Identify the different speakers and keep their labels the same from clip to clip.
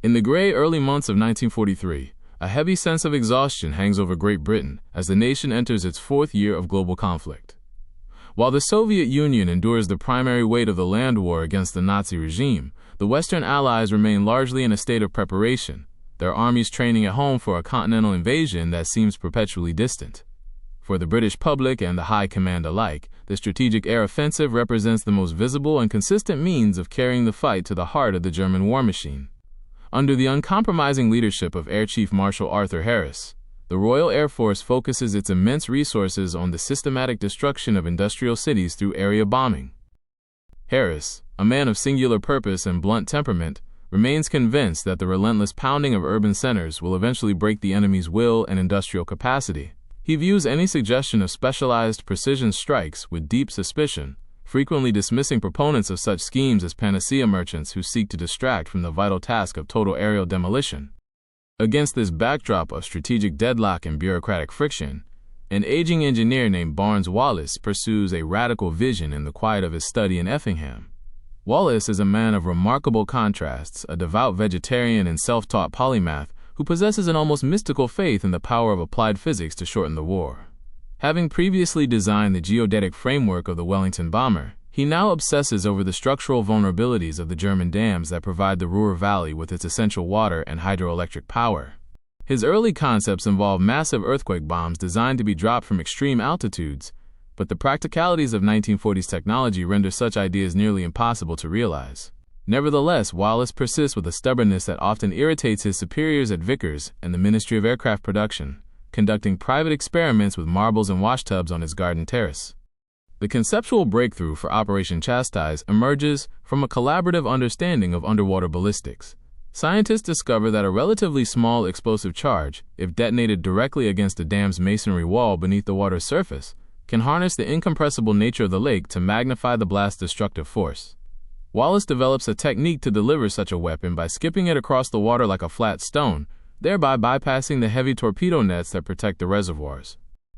Speaker 1: In the grey early months of 1943, a heavy sense of exhaustion hangs over Great Britain as the nation enters its fourth year of global conflict. While the Soviet Union endures the primary weight of the land war against the Nazi regime, the Western Allies remain largely in a state of preparation, their armies training at home for a continental invasion that seems perpetually distant. For the British public and the High Command alike, the strategic air offensive represents the most visible and consistent means of carrying the fight to the heart of the German war machine. Under the uncompromising leadership of Air Chief Marshal Arthur Harris, the Royal Air Force focuses its immense resources on the systematic destruction of industrial cities through area bombing. Harris, a man of singular purpose and blunt temperament, remains convinced that the relentless pounding of urban centers will eventually break the enemy's will and industrial capacity. He views any suggestion of specialized precision strikes with deep suspicion, frequently dismissing proponents of such schemes as panacea merchants who seek to distract from the vital task of total aerial demolition. Against this backdrop of strategic deadlock and bureaucratic friction, an aging engineer named Wallis pursues a radical vision in the quiet of his study in Effingham. Wallis is a man of remarkable contrasts, a devout vegetarian and self-taught polymath who possesses an almost mystical faith in the power of applied physics to shorten the war. Having previously designed the geodetic framework of the Wellington bomber, he now obsesses over the structural vulnerabilities of the German dams that provide the Ruhr Valley with its essential water and hydroelectric power. His early concepts involve massive earthquake bombs designed to be dropped from extreme altitudes, but the practicalities of 1940s technology render such ideas nearly impossible to realize. Nevertheless, Wallis persists with a stubbornness that often irritates his superiors at Vickers and the Ministry of Aircraft Production, conducting private experiments with marbles and washtubs on his garden terrace. The conceptual breakthrough for Operation Chastise emerges from a collaborative understanding of underwater ballistics. Scientists discover that a relatively small explosive charge, if detonated directly against a dam's masonry wall beneath the water's surface, can harness the incompressible nature of the lake to magnify the blast's destructive force. Wallis develops a technique to deliver such a weapon by skipping it across the water like a flat stone, thereby bypassing the heavy torpedo nets that protect the reservoirs.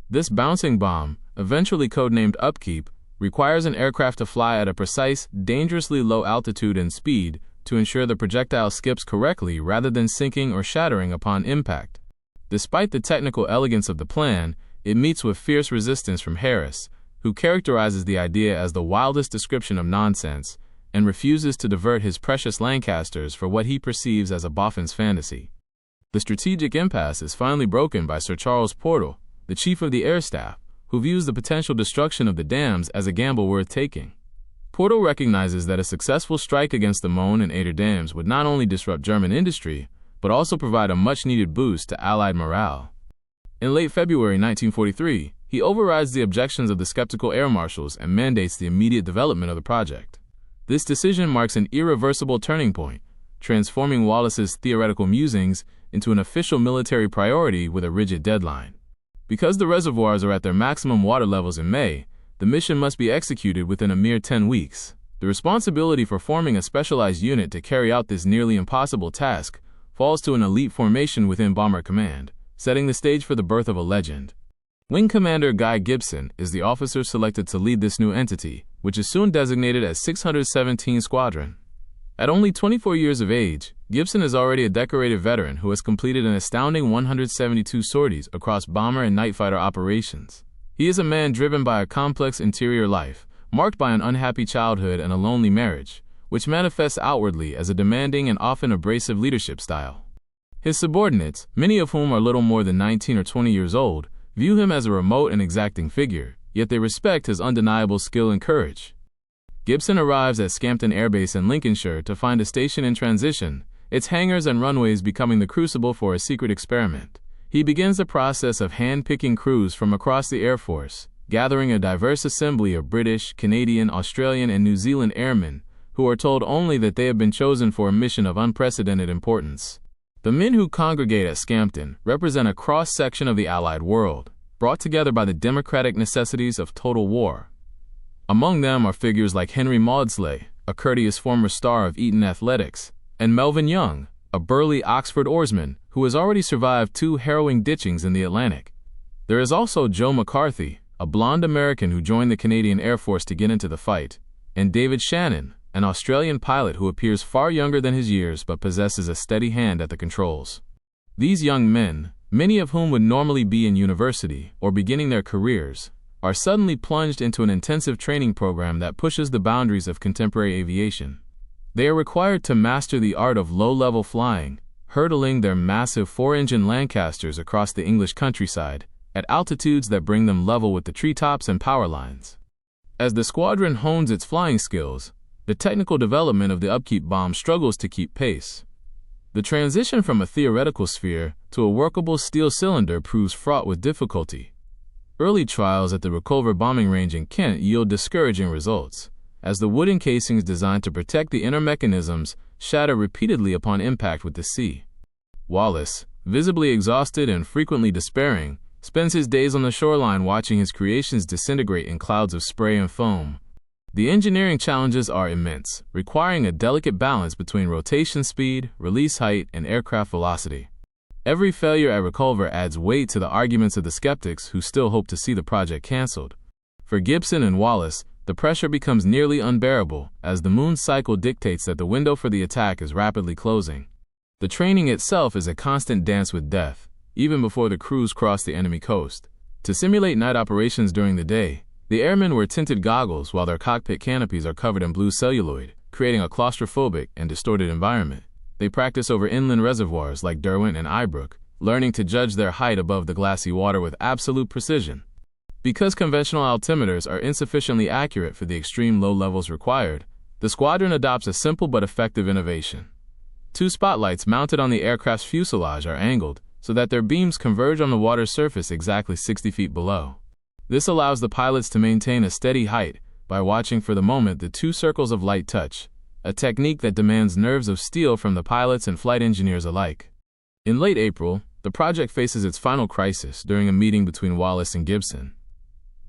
Speaker 1: This bouncing bomb, eventually codenamed Upkeep, requires an aircraft to fly at a precise, dangerously low altitude and speed to ensure the projectile skips correctly rather than sinking or shattering upon impact. Despite the technical elegance of the plan, it meets with fierce resistance from Harris, who characterizes the idea as the wildest description of nonsense and refuses to divert his precious Lancasters for what he perceives as a boffin's fantasy. The strategic impasse is finally broken by Sir Charles Portal, the chief of the air staff, who views the potential destruction of the dams as a gamble worth taking. Portal recognizes that a successful strike against the Möhne and Eder dams would not only disrupt German industry, but also provide a much-needed boost to Allied morale. In late February 1943, he overrides the objections of the skeptical air marshals and mandates the immediate development of the project. This decision marks an irreversible turning point, transforming Wallis's theoretical musings into an official military priority with a rigid deadline. Because the reservoirs are at their maximum water levels in May, the mission must be executed within a mere 10 weeks. The responsibility for forming a specialized unit to carry out this nearly impossible task falls to an elite formation within Bomber Command, setting the stage for the birth of a legend. Wing Commander Guy Gibson is the officer selected to lead this new entity, which is soon designated as 617 Squadron. At only 24 years of age, Gibson is already a decorated veteran who has completed an astounding 172 sorties across bomber and night fighter operations. He is a man driven by a complex interior life, marked by an unhappy childhood and a lonely marriage, which manifests outwardly as a demanding and often abrasive leadership style. His subordinates, many of whom are little more than 19 or 20 years old, view him as a remote and exacting figure, yet they respect his undeniable skill and courage. Gibson arrives at Scampton Air Base in Lincolnshire to find a station in transition, its hangars and runways becoming the crucible for a secret experiment. He begins the process of hand-picking crews from across the Air Force, gathering a diverse assembly of British, Canadian, Australian, and New Zealand airmen who are told only that they have been chosen for a mission of unprecedented importance. The men who congregate at Scampton represent a cross-section of the Allied world, brought together by the democratic necessities of total war. Among them are figures like Henry Maudslay, a courteous former star of Eton athletics, and Melvin Young, a burly Oxford oarsman who has already survived 2 harrowing ditchings in the Atlantic. There is also Joe McCarthy, a blonde American who joined the Canadian Air Force to get into the fight, and David Shannon, an Australian pilot who appears far younger than his years but possesses a steady hand at the controls. These young men, many of whom would normally be in university or beginning their careers, are suddenly plunged into an intensive training program that pushes the boundaries of contemporary aviation. They are required to master the art of low-level flying, hurtling their massive 4-engine Lancasters across the English countryside, at altitudes that bring them level with the treetops and power lines. As the squadron hones its flying skills, the technical development of the Upkeep bomb struggles to keep pace. The transition from a theoretical sphere to a workable steel cylinder proves fraught with difficulty. Early trials at the Reculver bombing range in Kent yield discouraging results, as the wooden casings designed to protect the inner mechanisms shatter repeatedly upon impact with the sea. Wallis, visibly exhausted and frequently despairing, spends his days on the shoreline watching his creations disintegrate in clouds of spray and foam. The engineering challenges are immense, requiring a delicate balance between rotation speed, release height, and aircraft velocity. Every failure at Reculver adds weight to the arguments of the skeptics who still hope to see the project cancelled. For Gibson and Wallis, the pressure becomes nearly unbearable as the moon's cycle dictates that the window for the attack is rapidly closing. The training itself is a constant dance with death, even before the crews cross the enemy coast. To simulate night operations during the day, the airmen wear tinted goggles while their cockpit canopies are covered in blue celluloid, creating a claustrophobic and distorted environment. They practice over inland reservoirs like Derwent and Ibrook, learning to judge their height above the glassy water with absolute precision. Because conventional altimeters are insufficiently accurate for the extreme low levels required, the squadron adopts a simple but effective innovation. 2 spotlights mounted on the aircraft's fuselage are angled so that their beams converge on the water's surface exactly 60 feet below. This allows the pilots to maintain a steady height by watching for the moment the 2 circles of light touch, a technique that demands nerves of steel from the pilots and flight engineers alike. In late April, the project faces its final crisis during a meeting between Wallis and Gibson.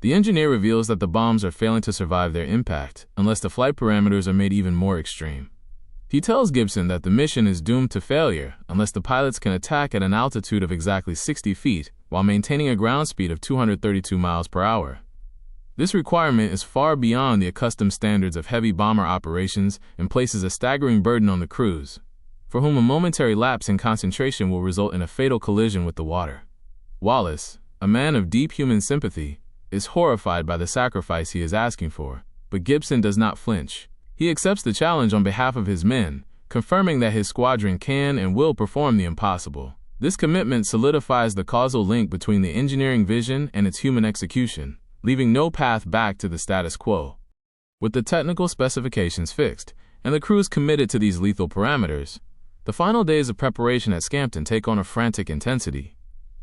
Speaker 1: The engineer reveals that the bombs are failing to survive their impact unless the flight parameters are made even more extreme. He tells Gibson that the mission is doomed to failure unless the pilots can attack at an altitude of exactly 60 feet while maintaining a ground speed of 232 miles per hour. This requirement is far beyond the accustomed standards of heavy bomber operations and places a staggering burden on the crews, for whom a momentary lapse in concentration will result in a fatal collision with the water. Wallis, a man of deep human sympathy, is horrified by the sacrifice he is asking for, but Gibson does not flinch. He accepts the challenge on behalf of his men, confirming that his squadron can and will perform the impossible. This commitment solidifies the causal link between the engineering vision and its human execution, leaving no path back to the status quo. With the technical specifications fixed and the crews committed to these lethal parameters, the final days of preparation at Scampton take on a frantic intensity.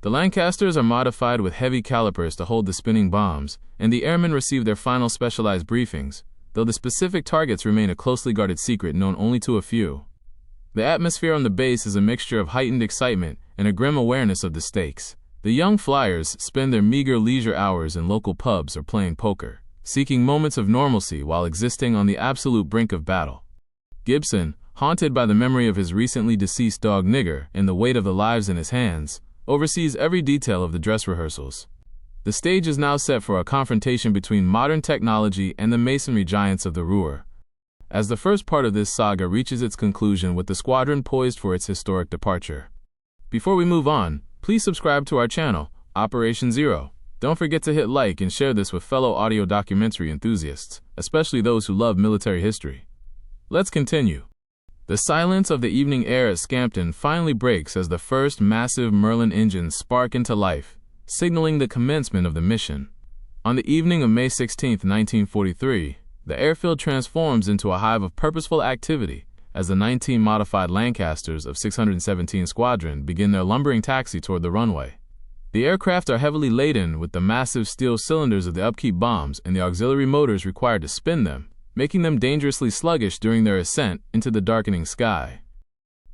Speaker 1: The Lancasters are modified with heavy calipers to hold the spinning bombs, and the airmen receive their final specialized briefings, though the specific targets remain a closely guarded secret known only to a few. The atmosphere on the base is a mixture of heightened excitement and a grim awareness of the stakes. The young flyers spend their meager leisure hours in local pubs or playing poker, seeking moments of normalcy while existing on the absolute brink of battle. Gibson, haunted by the memory of his recently deceased dog Nigger and the weight of the lives in his hands, oversees every detail of the dress rehearsals. The stage is now set for a confrontation between modern technology and the masonry giants of the Ruhr. As the first part of this saga reaches its conclusion with the squadron poised for its historic departure. Before we move on, please subscribe to our channel, Operation Zero. Don't forget to hit like and share this with fellow audio documentary enthusiasts, especially those who love military history. Let's continue. The silence of the evening air at Scampton finally breaks as the first massive Merlin engines spark into life, signaling the commencement of the mission. On the evening of May 16, 1943, the airfield transforms into a hive of purposeful activity as the 19 modified Lancasters of 617 Squadron begin their lumbering taxi toward the runway. The aircraft are heavily laden with the massive steel cylinders of the Upkeep bombs and the auxiliary motors required to spin them, making them dangerously sluggish during their ascent into the darkening sky.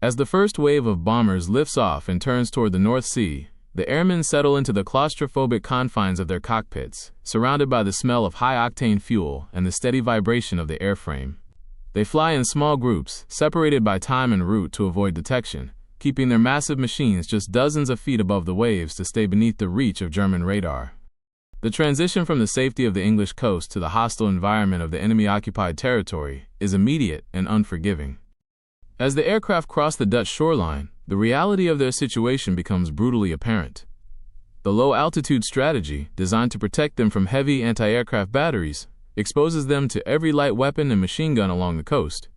Speaker 1: As the first wave of bombers lifts off and turns toward the North Sea, the airmen settle into the claustrophobic confines of their cockpits, surrounded by the smell of high-octane fuel and the steady vibration of the airframe. They fly in small groups, separated by time and route to avoid detection, keeping their massive machines just dozens of feet above the waves to stay beneath the reach of German radar. The transition from the safety of the English coast to the hostile environment of the enemy-occupied territory is immediate and unforgiving. As the aircraft cross the Dutch shoreline, the reality of their situation becomes brutally apparent. The low-altitude strategy, designed to protect them from heavy anti-aircraft batteries, exposes them to every light weapon and machine gun along the coast.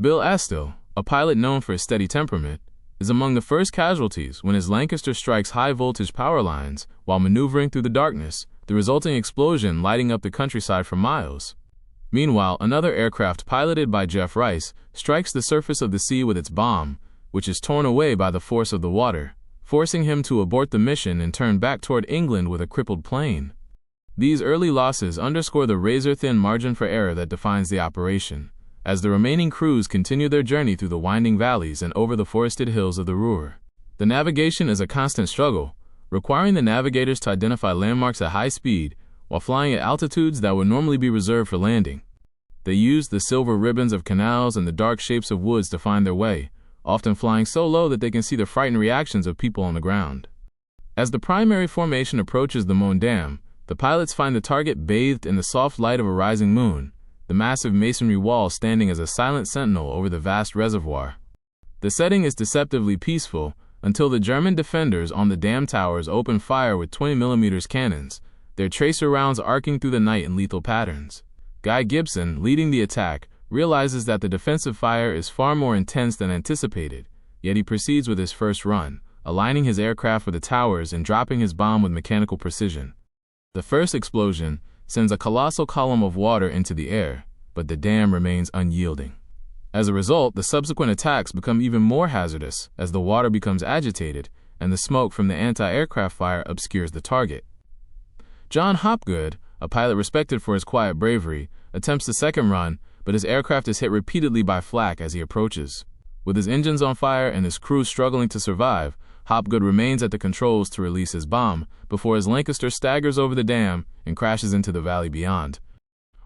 Speaker 1: Bill Astill, a pilot known for his steady temperament, is among the first casualties when his Lancaster strikes high-voltage power lines while maneuvering through the darkness, the resulting explosion lighting up the countryside for miles. Meanwhile, another aircraft piloted by Jeff Rice strikes the surface of the sea with its bomb, which is torn away by the force of the water, forcing him to abort the mission and turn back toward England with a crippled plane. These early losses underscore the razor-thin margin for error that defines the operation, as the remaining crews continue their journey through the winding valleys and over the forested hills of the Ruhr. The navigation is a constant struggle, requiring the navigators to identify landmarks at high speed while flying at altitudes that would normally be reserved for landing. They use the silver ribbons of canals and the dark shapes of woods to find their way, often flying so low that they can see the frightened reactions of people on the ground. As the primary formation approaches the Möhne Dam, the pilots find the target bathed in the soft light of a rising moon, the massive masonry wall standing as a silent sentinel over the vast reservoir. The setting is deceptively peaceful until the German defenders on the dam towers open fire with 20mm cannons, their tracer rounds arcing through the night in lethal patterns. Guy Gibson, leading the attack, realizes that the defensive fire is far more intense than anticipated, yet he proceeds with his first run, aligning his aircraft with the towers and dropping his bomb with mechanical precision. The first explosion sends a colossal column of water into the air, but the dam remains unyielding. As a result, the subsequent attacks become even more hazardous as the water becomes agitated and the smoke from the anti-aircraft fire obscures the target. John Hopgood, a pilot respected for his quiet bravery, attempts the second run, but his aircraft is hit repeatedly by flak as he approaches. With his engines on fire and his crew struggling to survive, Hopgood remains at the controls to release his bomb before his Lancaster staggers over the dam and crashes into the valley beyond.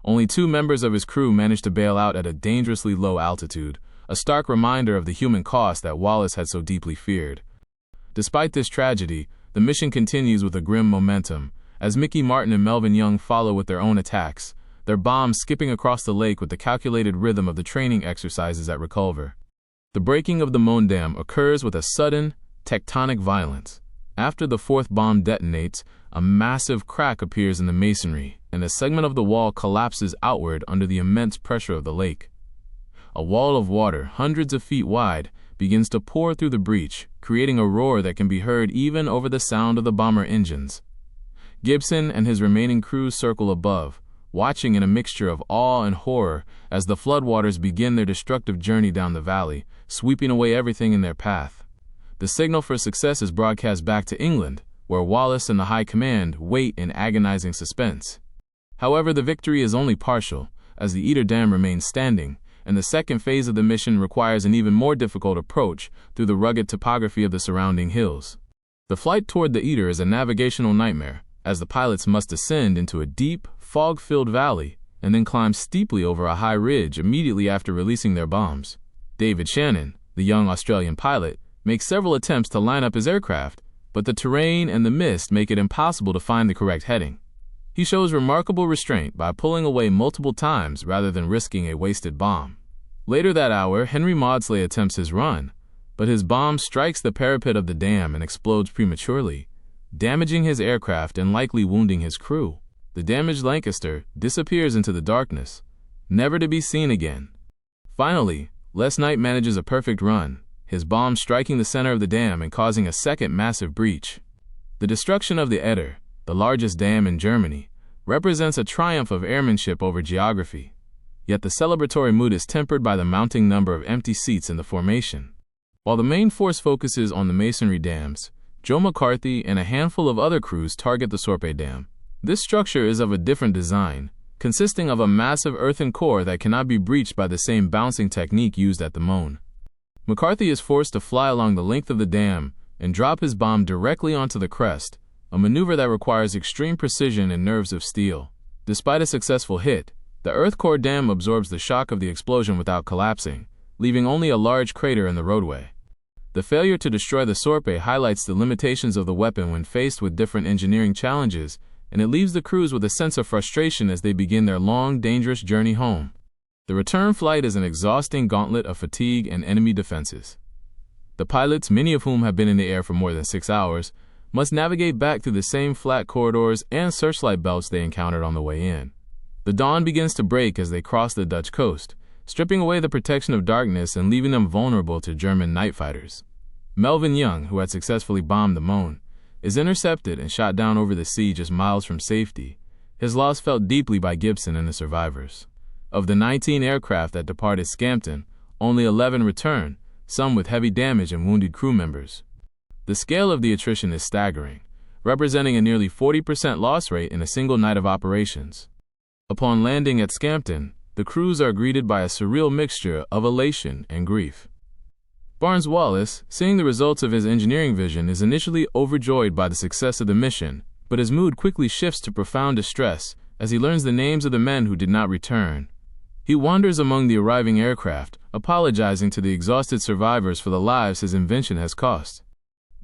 Speaker 1: Only 2 members of his crew manage to bail out at a dangerously low altitude, a stark reminder of the human cost that Wallis had so deeply feared. Despite this tragedy, the mission continues with a grim momentum, as Mickey Martin and Melvin Young follow with their own attacks, their bombs skipping across the lake with the calculated rhythm of the training exercises at Reculver. The breaking of the Möhne Dam occurs with a sudden, tectonic violence. After the 4th bomb detonates, a massive crack appears in the masonry, and a segment of the wall collapses outward under the immense pressure of the lake. A wall of water, hundreds of feet wide, begins to pour through the breach, creating a roar that can be heard even over the sound of the bomber engines. Gibson and his remaining crew circle above, watching in a mixture of awe and horror as the floodwaters begin their destructive journey down the valley, sweeping away everything in their path. The signal for success is broadcast back to England, where Wallis and the High Command wait in agonizing suspense. However, the victory is only partial, as the Eder Dam remains standing, and the second phase of the mission requires an even more difficult approach through the rugged topography of the surrounding hills. The flight toward the Eder is a navigational nightmare, as the pilots must descend into a deep, fog-filled valley and then climb steeply over a high ridge immediately after releasing their bombs. David Shannon, the young Australian pilot, makes several attempts to line up his aircraft, but the terrain and the mist make it impossible to find the correct heading. He shows remarkable restraint by pulling away multiple times rather than risking a wasted bomb. Later that hour, Henry Maudslay attempts his run, but his bomb strikes the parapet of the dam and explodes prematurely, damaging his aircraft and likely wounding his crew. The damaged Lancaster disappears into the darkness, never to be seen again. Finally, Les Knight manages a perfect run, his bomb striking the center of the dam and causing a second massive breach. The destruction of the Eder, the largest dam in Germany, represents a triumph of airmanship over geography. Yet the celebratory mood is tempered by the mounting number of empty seats in the formation. While the main force focuses on the masonry dams, Joe McCarthy and a handful of other crews target the Sorpe Dam. This structure is of a different design, consisting of a massive earthen core that cannot be breached by the same bouncing technique used at the Möhne. McCarthy is forced to fly along the length of the dam and drop his bomb directly onto the crest, a maneuver that requires extreme precision and nerves of steel. Despite a successful hit, the earth core dam absorbs the shock of the explosion without collapsing, leaving only a large crater in the roadway. The failure to destroy the Sorpe highlights the limitations of the weapon when faced with different engineering challenges, and it leaves the crews with a sense of frustration as they begin their long, dangerous journey home. The return flight is an exhausting gauntlet of fatigue and enemy defenses. The pilots, many of whom have been in the air for more than 6 hours, must navigate back through the same flat corridors and searchlight belts they encountered on the way in. The dawn begins to break as they cross the Dutch coast, stripping away the protection of darkness and leaving them vulnerable to German night fighters. Melvin Young, who had successfully bombed the Möhne, is intercepted and shot down over the sea just miles from safety, his loss felt deeply by Gibson and the survivors. Of the 19 aircraft that departed Scampton, only 11 returned, some with heavy damage and wounded crew members. The scale of the attrition is staggering, representing a nearly 40% loss rate in a single night of operations. Upon landing at Scampton, the crews are greeted by a surreal mixture of elation and grief. Barnes Wallis, seeing the results of his engineering vision, is initially overjoyed by the success of the mission, but his mood quickly shifts to profound distress as he learns the names of the men who did not return. He wanders among the arriving aircraft, apologizing to the exhausted survivors for the lives his invention has cost.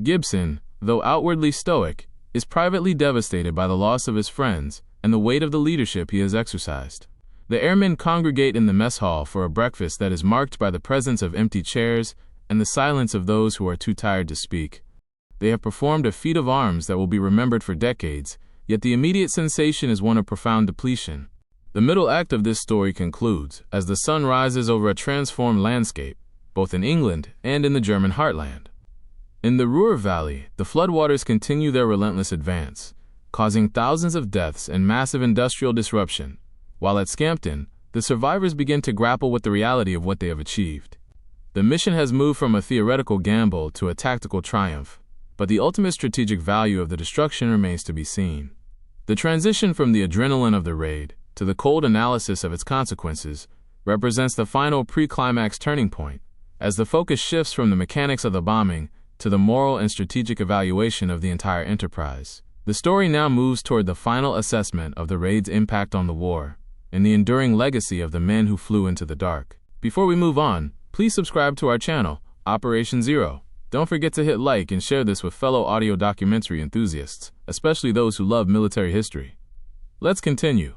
Speaker 1: Gibson, though outwardly stoic, is privately devastated by the loss of his friends and the weight of the leadership he has exercised. The airmen congregate in the mess hall for a breakfast that is marked by the presence of empty chairs and the silence of those who are too tired to speak. They have performed a feat of arms that will be remembered for decades, yet the immediate sensation is one of profound depletion. The middle act of this story concludes as the sun rises over a transformed landscape, both in England and in the German heartland. In the Ruhr Valley, the floodwaters continue their relentless advance, causing thousands of deaths and massive industrial disruption, while at Scampton, the survivors begin to grapple with the reality of what they have achieved. The mission has moved from a theoretical gamble to a tactical triumph, but the ultimate strategic value of the destruction remains to be seen. The transition from the adrenaline of the raid to the cold analysis of its consequences represents the final pre-climax turning point, as the focus shifts from the mechanics of the bombing to the moral and strategic evaluation of the entire enterprise. The story now moves toward the final assessment of the raid's impact on the war and the enduring legacy of the men who flew into the dark. Before we move on, please subscribe to our channel, Operation Zero. Don't forget to hit like and share this with fellow audio documentary enthusiasts, especially those who love military history. Let's continue.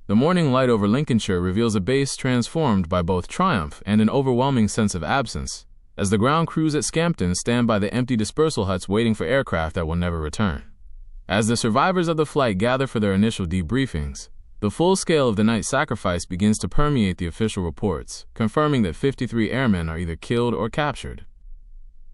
Speaker 1: The morning light over Lincolnshire reveals a base transformed by both triumph and an overwhelming sense of absence, as the ground crews at Scampton stand by the empty dispersal huts waiting for aircraft that will never return. As the survivors of the flight gather for their initial debriefings, the full scale of the night sacrifice begins to permeate the official reports, confirming that 53 airmen are either killed or captured.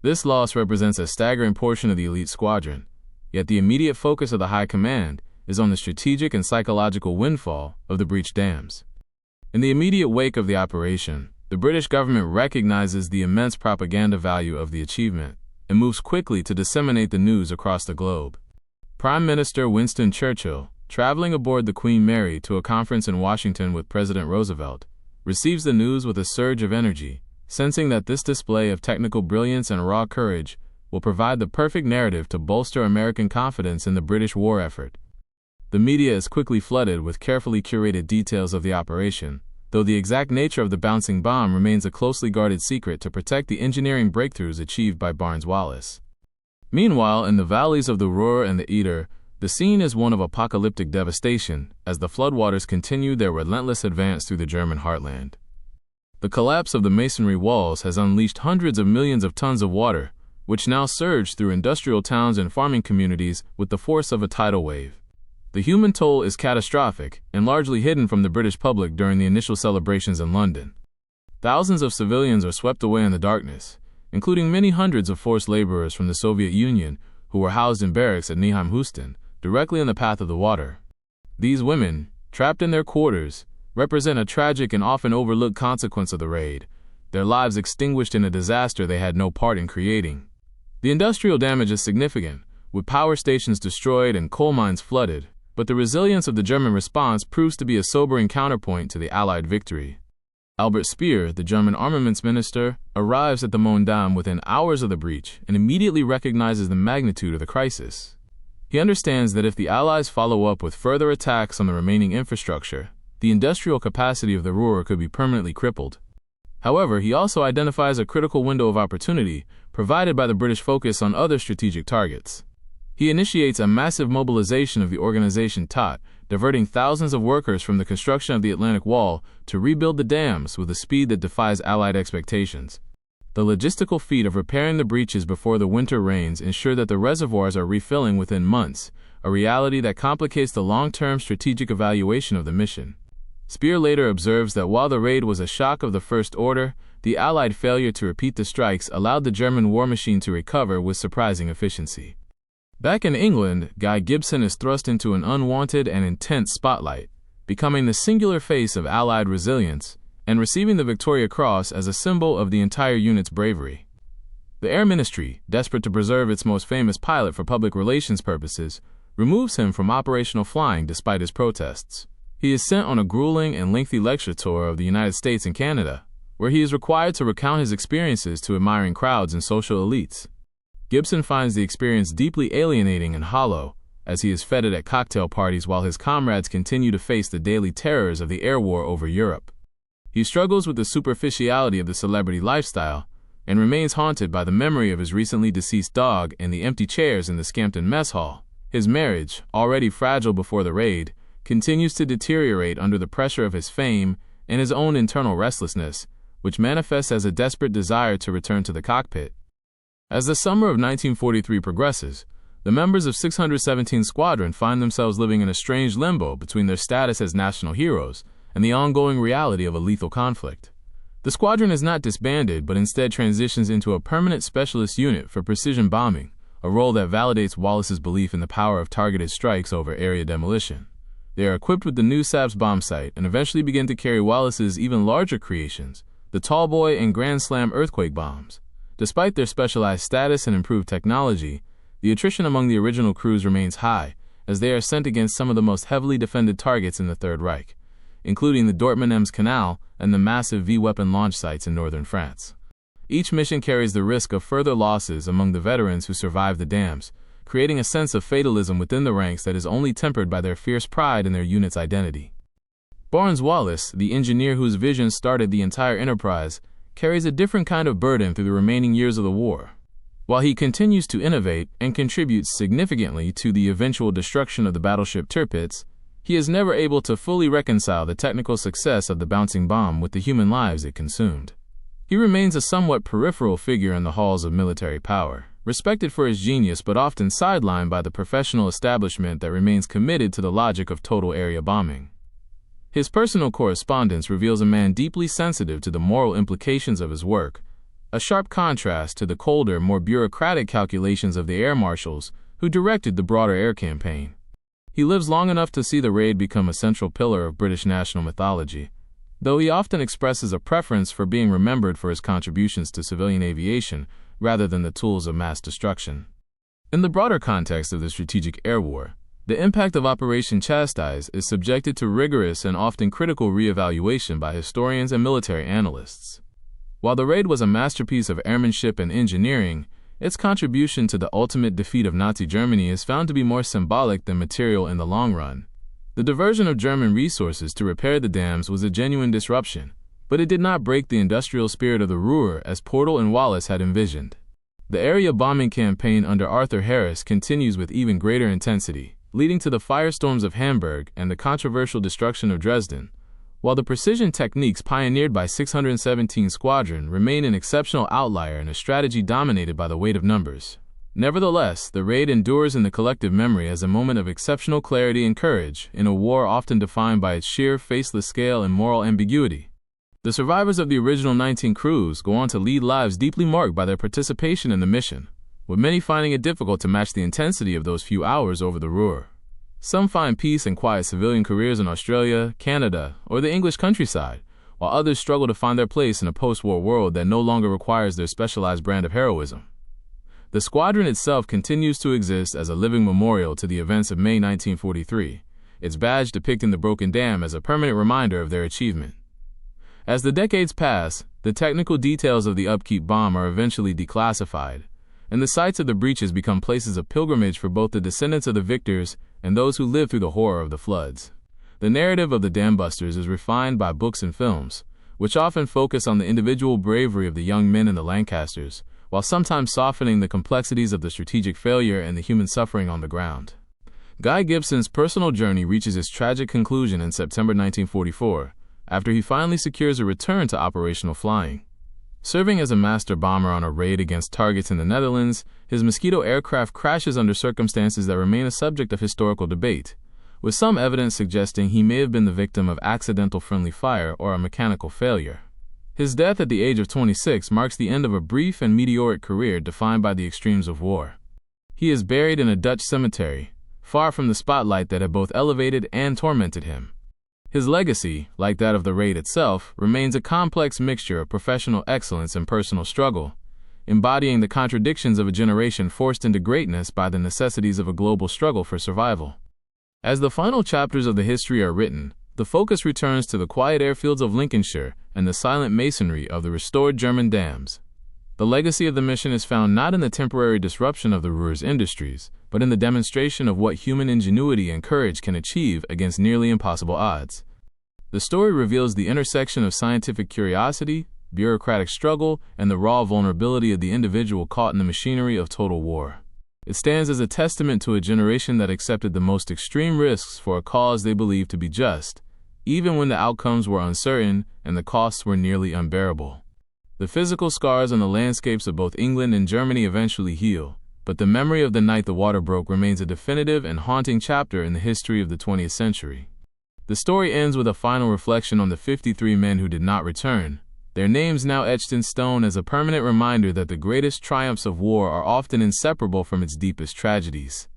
Speaker 1: This loss represents a staggering portion of the elite squadron, yet the immediate focus of the high command is on the strategic and psychological windfall of the breached dams. In the immediate wake of the operation, the British government recognizes the immense propaganda value of the achievement and moves quickly to disseminate the news across the globe. Prime Minister Winston Churchill, traveling aboard the Queen Mary to a conference in Washington with President Roosevelt, receives the news with a surge of energy, sensing that this display of technical brilliance and raw courage will provide the perfect narrative to bolster American confidence in the British war effort. The media is quickly flooded with carefully curated details of the operation, though the exact nature of the bouncing bomb remains a closely guarded secret to protect the engineering breakthroughs achieved by Barnes Wallis. Meanwhile, in the valleys of the Ruhr and the Eder, the scene is one of apocalyptic devastation as the floodwaters continue their relentless advance through the German heartland. The collapse of the masonry walls has unleashed hundreds of millions of tons of water, which now surge through industrial towns and farming communities with the force of a tidal wave. The human toll is catastrophic and largely hidden from the British public during the initial celebrations in London. Thousands of civilians are swept away in the darkness, including many hundreds of forced laborers from the Soviet Union who were housed in barracks at Neheim-Houston, directly in the path of the water. These women, trapped in their quarters, represent a tragic and often overlooked consequence of the raid, their lives extinguished in a disaster they had no part in creating. The industrial damage is significant, with power stations destroyed and coal mines flooded, but the resilience of the German response proves to be a sobering counterpoint to the Allied victory. Albert Speer, the German armaments minister, arrives at the Möhne Dam within hours of the breach and immediately recognizes the magnitude of the crisis. He understands that if the Allies follow up with further attacks on the remaining infrastructure, the industrial capacity of the Ruhr could be permanently crippled. However, he also identifies a critical window of opportunity provided by the British focus on other strategic targets. He initiates a massive mobilization of the organization taut, diverting thousands of workers from the construction of the Atlantic Wall to rebuild the dams with a speed that defies Allied expectations. The logistical feat of repairing the breaches before the winter rains ensure that the reservoirs are refilling within months, a reality that complicates the long-term strategic evaluation of the mission. Speer later observes that while the raid was a shock of the first order, the Allied failure to repeat the strikes allowed the German war machine to recover with surprising efficiency. Back in England, Guy Gibson is thrust into an unwanted and intense spotlight, becoming the singular face of Allied resilience and receiving the Victoria Cross as a symbol of the entire unit's bravery. The Air Ministry, desperate to preserve its most famous pilot for public relations purposes, removes him from operational flying despite his protests. He is sent on a grueling and lengthy lecture tour of the United States and Canada, where he is required to recount his experiences to admiring crowds and social elites. Gibson finds the experience deeply alienating and hollow, as he is feted at cocktail parties while his comrades continue to face the daily terrors of the air war over Europe. He struggles with the superficiality of the celebrity lifestyle and remains haunted by the memory of his recently deceased dog and the empty chairs in the Scampton mess hall. His marriage, already fragile before the raid, continues to deteriorate under the pressure of his fame and his own internal restlessness, which manifests as a desperate desire to return to the cockpit. As the summer of 1943 progresses, the members of 617 Squadron find themselves living in a strange limbo between their status as national heroes and the ongoing reality of a lethal conflict. The squadron is not disbanded, but instead transitions into a permanent specialist unit for precision bombing, a role that validates Wallis's belief in the power of targeted strikes over area demolition. They are equipped with the new SAPS bomb sight and eventually begin to carry Wallis's even larger creations, the Tallboy and Grand Slam earthquake bombs. Despite their specialized status and improved technology, the attrition among the original crews remains high, as they are sent against some of the most heavily defended targets in the Third Reich, including the Dortmund-Ems Canal and the massive V-weapon launch sites in northern France. Each mission carries the risk of further losses among the veterans who survive the dams, creating a sense of fatalism within the ranks that is only tempered by their fierce pride in their unit's identity. Barnes Wallis, the engineer whose vision started the entire enterprise, carries a different kind of burden through the remaining years of the war. While he continues to innovate and contributes significantly to the eventual destruction of the battleship Tirpitz, he is never able to fully reconcile the technical success of the bouncing bomb with the human lives it consumed. He remains a somewhat peripheral figure in the halls of military power, respected for his genius but often sidelined by the professional establishment that remains committed to the logic of total area bombing. His personal correspondence reveals a man deeply sensitive to the moral implications of his work, a sharp contrast to the colder, more bureaucratic calculations of the air marshals who directed the broader air campaign. He lives long enough to see the raid become a central pillar of British national mythology, though he often expresses a preference for being remembered for his contributions to civilian aviation rather than the tools of mass destruction. In the broader context of the strategic air war, the impact of Operation Chastise is subjected to rigorous and often critical re-evaluation by historians and military analysts. While the raid was a masterpiece of airmanship and engineering, its contribution to the ultimate defeat of Nazi Germany is found to be more symbolic than material in the long run. The diversion of German resources to repair the dams was a genuine disruption, but it did not break the industrial spirit of the Ruhr as Portal and Wallis had envisioned. The area bombing campaign under Arthur Harris continues with even greater intensity, leading to the firestorms of Hamburg and the controversial destruction of Dresden, while the precision techniques pioneered by 617 Squadron remain an exceptional outlier in a strategy dominated by the weight of numbers. Nevertheless, the raid endures in the collective memory as a moment of exceptional clarity and courage in a war often defined by its sheer, faceless scale and moral ambiguity. The survivors of the original 19 crews go on to lead lives deeply marked by their participation in the mission, with many finding it difficult to match the intensity of those few hours over the Ruhr. Some find peace and quiet civilian careers in Australia, Canada, or the English countryside, while others struggle to find their place in a post-war world that no longer requires their specialized brand of heroism. The squadron itself continues to exist as a living memorial to the events of May 1943, its badge depicting the broken dam as a permanent reminder of their achievement. As the decades pass, the technical details of the Upkeep bomb are eventually declassified, and the sites of the breaches become places of pilgrimage for both the descendants of the victors and those who lived through the horror of the floods. The narrative of the Dambusters is refined by books and films, which often focus on the individual bravery of the young men in the Lancasters, while sometimes softening the complexities of the strategic failure and the human suffering on the ground. Guy Gibson's personal journey reaches its tragic conclusion in September 1944, after he finally secures a return to operational flying. Serving as a master bomber on a raid against targets in the Netherlands, his Mosquito aircraft crashes under circumstances that remain a subject of historical debate, with some evidence suggesting he may have been the victim of accidental friendly fire or a mechanical failure. His death at the age of 26 marks the end of a brief and meteoric career defined by the extremes of war. He is buried in a Dutch cemetery, far from the spotlight that had both elevated and tormented him. His legacy, like that of the raid itself, remains a complex mixture of professional excellence and personal struggle, embodying the contradictions of a generation forced into greatness by the necessities of a global struggle for survival. As the final chapters of the history are written, the focus returns to the quiet airfields of Lincolnshire and the silent masonry of the restored German dams. The legacy of the mission is found not in the temporary disruption of the Ruhr's industries, but in the demonstration of what human ingenuity and courage can achieve against nearly impossible odds. The story reveals the intersection of scientific curiosity, bureaucratic struggle, and the raw vulnerability of the individual caught in the machinery of total war. It stands as a testament to a generation that accepted the most extreme risks for a cause they believed to be just, even when the outcomes were uncertain and the costs were nearly unbearable. The physical scars on the landscapes of both England and Germany eventually heal, but the memory of the night the water broke remains a definitive and haunting chapter in the history of the 20th century. The story ends with a final reflection on the 53 men who did not return, their names now etched in stone as a permanent reminder that the greatest triumphs of war are often inseparable from its deepest tragedies.